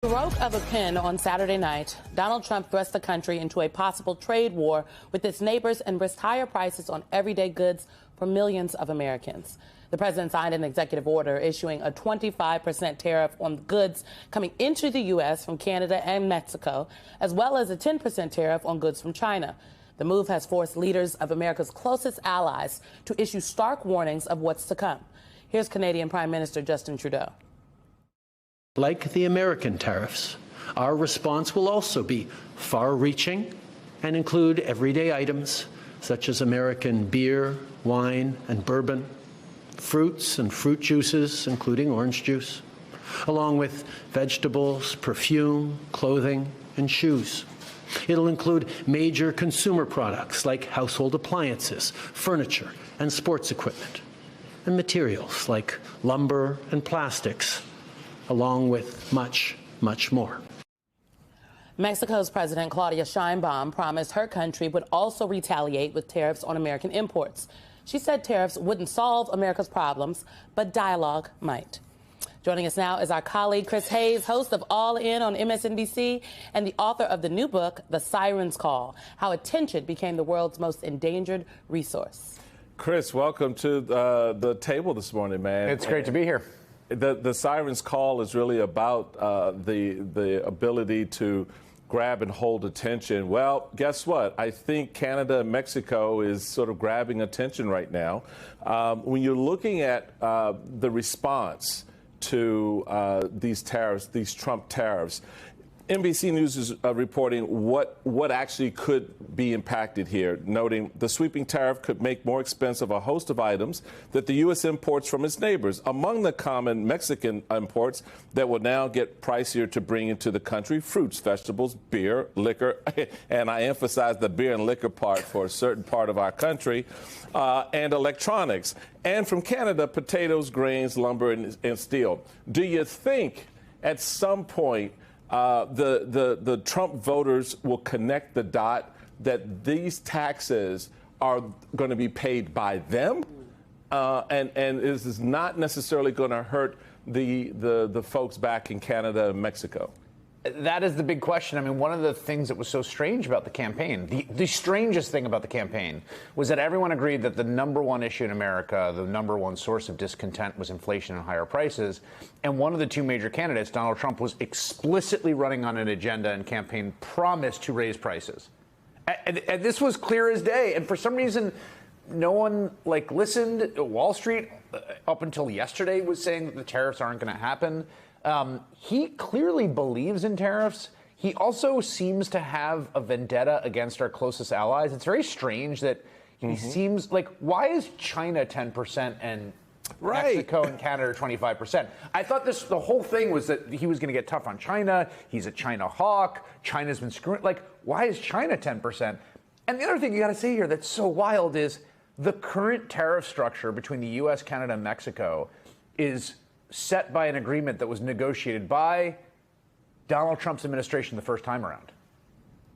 Stroke of a pen on Saturday night, Donald Trump thrust the country into a possible trade war with its neighbors and risked higher prices on everyday goods for millions of Americans. The president signed an executive order issuing a 25% tariff on goods coming into the U.S. from Canada and Mexico, as well as a 10% tariff on goods from China. The move has forced leaders of America's closest allies to issue stark warnings of what's to come. Here's Canadian Prime Minister Justin Trudeau. Like the American tariffs, our response will also be far-reaching and include everyday items such as American beer, wine, and bourbon, fruits and fruit juices, including orange juice, along with vegetables, perfume, clothing, and shoes. It'll include major consumer products like household appliances, furniture, and sports equipment, and materials like lumber and plastics, along with much, much more. Mexico's President Claudia Sheinbaum promised her country would also retaliate with tariffs on American imports. She said tariffs wouldn't solve America's problems, but dialogue might. Joining us now is our colleague Chris Hayes, host of All In on MSNBC and the author of the new book, The Siren's Call: How Attention Became the World's Most Endangered Resource. Chris, welcome to the table this morning, man. It's great to be here. The Siren's Call is really about the ability to grab and hold attention. Well, guess what? I think Canada and Mexico is sort of grabbing attention right now. When you're looking at the response to these tariffs, these Trump tariffs, NBC News is reporting what actually could be impacted here, noting the sweeping tariff could make more expensive a host of items that the U.S. imports from its neighbors. Among the common Mexican imports that will now get pricier to bring into the country: fruits, vegetables, beer, liquor, and I emphasize the beer and liquor part for a certain part of our country, and electronics. And from Canada, potatoes, grains, lumber, and steel. Do you think at some point the Trump voters will connect the dot that these taxes are going to be paid by them, and this is not necessarily going to hurt the folks back in Canada and Mexico? That is the big question. I mean, one of the things that was so strange about the campaign, the strangest thing about the campaign, was that everyone agreed that the number one issue in America, the number one source of discontent, was inflation and higher prices. And one of the two major candidates, Donald Trump, was explicitly running on an agenda and campaign promise to raise prices. And this was clear as day. And for some reason, no one listened. Wall Street, up until yesterday, was saying that the tariffs aren't going to happen. He clearly believes in tariffs. He also seems to have a vendetta against our closest allies. It's very strange that he seems like, why is China 10% and Mexico and Canada 25%? I thought the whole thing was that he was going to get tough on China. He's a China hawk. China's been screwing. Why is China 10%? And the other thing you got to say here that's so wild is the current tariff structure between the U.S., Canada, and Mexico is set by an agreement that was negotiated by Donald Trump's administration the first time around.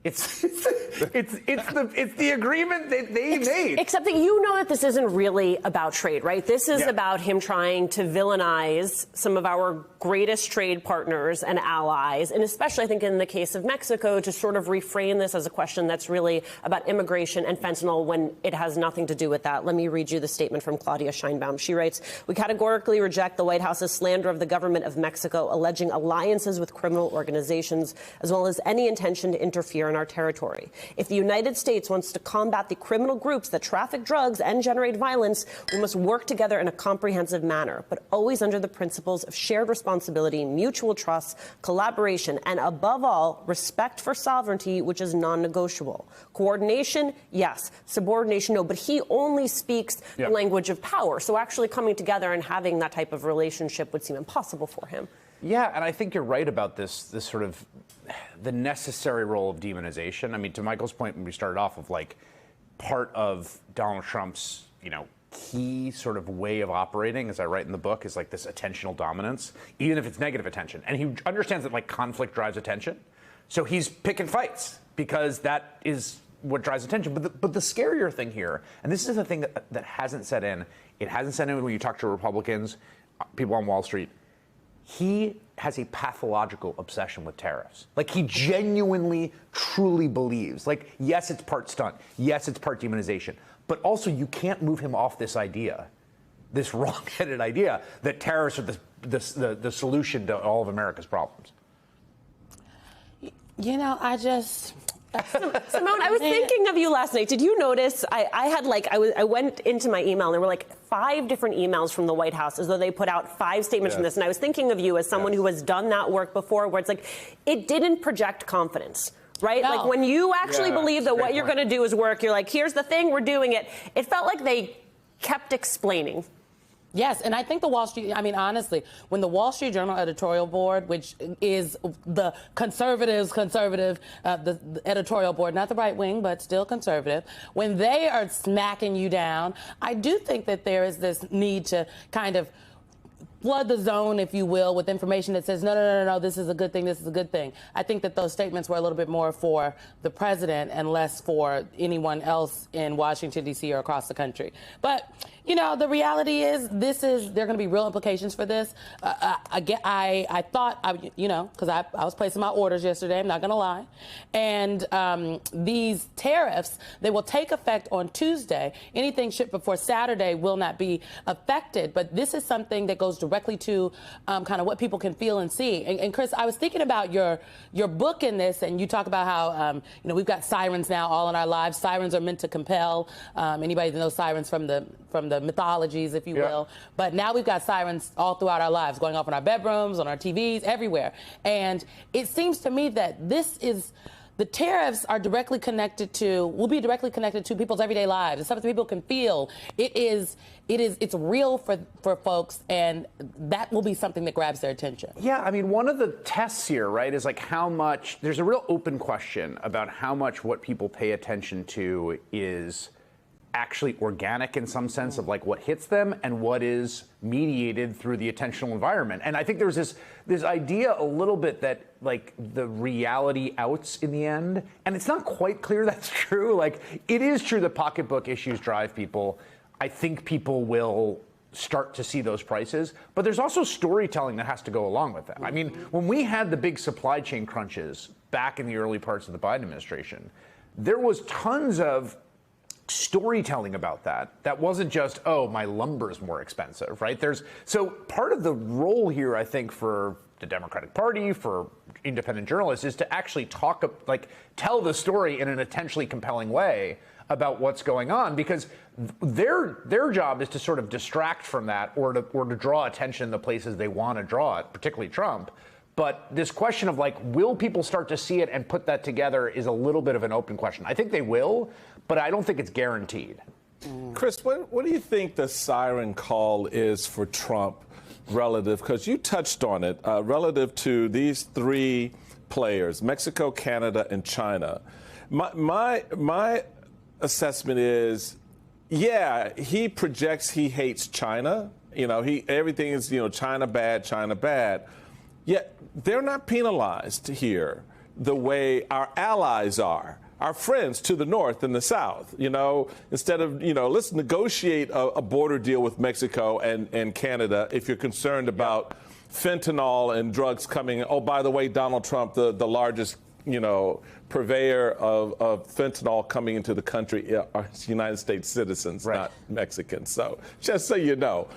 It's the agreement that they made. Except that you know that this isn't really about trade, right? This is about him trying to villainize some of our greatest trade partners and allies, and especially, I think, in the case of Mexico, to sort of reframe this as a question that's really about immigration and fentanyl when it has nothing to do with that. Let me read you the statement from Claudia Sheinbaum. She writes, "We categorically reject the White House's slander of the government of Mexico, alleging alliances with criminal organizations, as well as any intention to interfere in our territory. If the United States wants to combat the criminal groups that traffic drugs and generate violence, we must work together in a comprehensive manner, but always under the principles of shared responsibility, mutual trust, collaboration, and above all, respect for sovereignty, which is non-negotiable. Coordination, yes. Subordination, no. But he only speaks the language of power. So actually coming together and having that type of relationship would seem impossible for him." Yeah, and I think you're right about this sort of the necessary role of demonization. I mean, to Michael's point, when we started off of part of Donald Trump's, key sort of way of operating, as I write in the book, is this attentional dominance, even if it's negative attention. And he understands that conflict drives attention. So he's picking fights because that is what drives attention. But the scarier thing here, and this is the thing that hasn't set in, it hasn't set in when you talk to Republicans, people on Wall Street, he has a pathological obsession with tariffs. Like, he genuinely, truly believes, like, yes, it's part stunt. Yes, it's part demonization. But also, you can't move him off this idea, this wrong-headed idea that tariffs are the solution to all of America's problems. You know, I just... Simone, I was thinking of you last night. Did you notice? I went into my email and there were like 5 different emails from the White House as though they put out 5 statements from this. And I was thinking of you as someone who has done that work before, where it's like, it didn't project confidence. Right? No. Like, when you actually believe that what you're going to do is work, you're like, here's the thing, we're doing it. It felt like they kept explaining. Yes, and I think the Wall Street, I mean, honestly, when the Wall Street Journal editorial board, which is the the editorial board, not the right wing, but still conservative, when they are smacking you down, I do think that there is this need to kind of flood the zone, if you will, with information that says, no, this is a good thing, this is a good thing. I think that those statements were a little bit more for the president and less for anyone else in Washington, D.C. or across the country. But, you know, the reality is there are going to be real implications for this. I thought, you know, because I was placing my orders yesterday, I'm not going to lie. And these tariffs, they will take effect on Tuesday. Anything shipped before Saturday will not be affected. But this is something that goes directly to kind of what people can feel and see. And Chris, I was thinking about your book in this, and you talk about how, you know, we've got sirens now all in our lives. Sirens are meant to compel. Anybody that knows sirens from the mythologies, if you will. But now we've got sirens all throughout our lives, going off in our bedrooms, on our TVs, everywhere. And it seems to me that the tariffs are directly connected to, will be directly connected to people's everyday lives. It's something people can feel. It's real for folks, and that will be something that grabs their attention. Yeah, I mean, one of the tests here, right, is like how much, there's a real open question about how much what people pay attention to is actually organic in some sense of like what hits them and what is mediated through the attentional environment. And I think there's this idea a little bit that like the reality outs in the end. And it's not quite clear that's true. Like, it is true that pocketbook issues drive people. I think people will start to see those prices, but there's also storytelling that has to go along with that. I mean, when we had the big supply chain crunches back in the early parts of the Biden administration, there was tons of storytelling about that wasn't just, oh, my lumber's more expensive, right? So part of the role here, I think, for the Democratic Party, for independent journalists, is to actually tell the story in an intentionally compelling way about what's going on, because their job is to sort of distract from that or to draw attention in the places they want to draw it, particularly Trump. But this question of like, will people start to see it and put that together is a little bit of an open question. I think they will, but I don't think it's guaranteed. Chris, what do you think the siren call is for Trump relative, because you touched on it, relative to these 3 players, Mexico, Canada, and China? My assessment is, yeah, he projects he hates China. You know, everything is, China bad. Yet they're not penalized here the way our allies are, our friends to the north and the south. Instead of, let's negotiate a border deal with Mexico and Canada if you're concerned about fentanyl and drugs coming. Oh, by the way, Donald Trump, the largest, purveyor of fentanyl coming into the country are United States citizens, right, not Mexicans. So just so you know.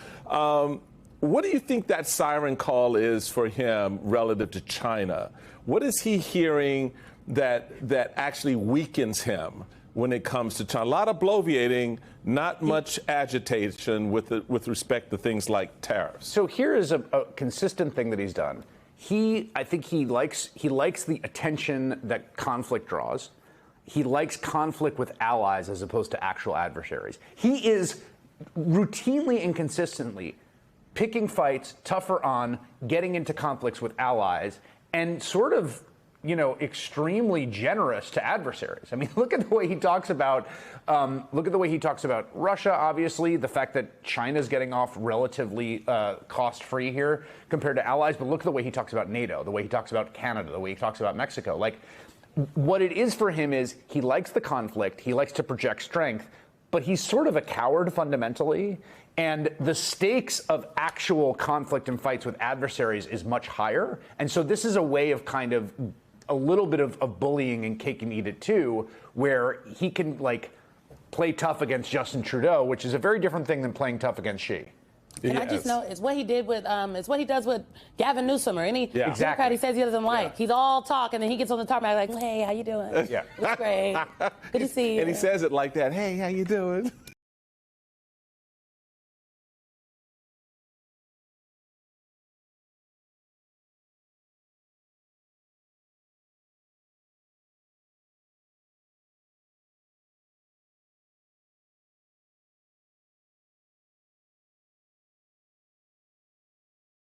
What do you think that siren call is for him relative to China? What is he hearing that actually weakens him when it comes to China? A lot of bloviating, not much agitation with respect to things like tariffs. So here is a consistent thing that he's done. I think he likes the attention that conflict draws. He likes conflict with allies as opposed to actual adversaries. He is routinely and consistently picking fights, tougher on, getting into conflicts with allies, and sort of, extremely generous to adversaries. I mean, look at the way he talks about Russia. Obviously, the fact that China's getting off relatively cost-free here compared to allies. But look at the way he talks about NATO, the way he talks about Canada, the way he talks about Mexico. Like, what it is for him is he likes the conflict, he likes to project strength, but he's sort of a coward fundamentally. And the stakes of actual conflict and fights with adversaries is much higher. And so this is a way of kind of a little bit of bullying and cake and eat it too, where he can like play tough against Justin Trudeau, which is a very different thing than playing tough against Xi. And I just know it's what he did with it's what he does with Gavin Newsom or any Democrat he says he doesn't like. Yeah. He's all talk and then he gets on the tarmac like, hey, how you doing? Yeah. It's great. Good to see you. And he says it like that. Hey, how you doing?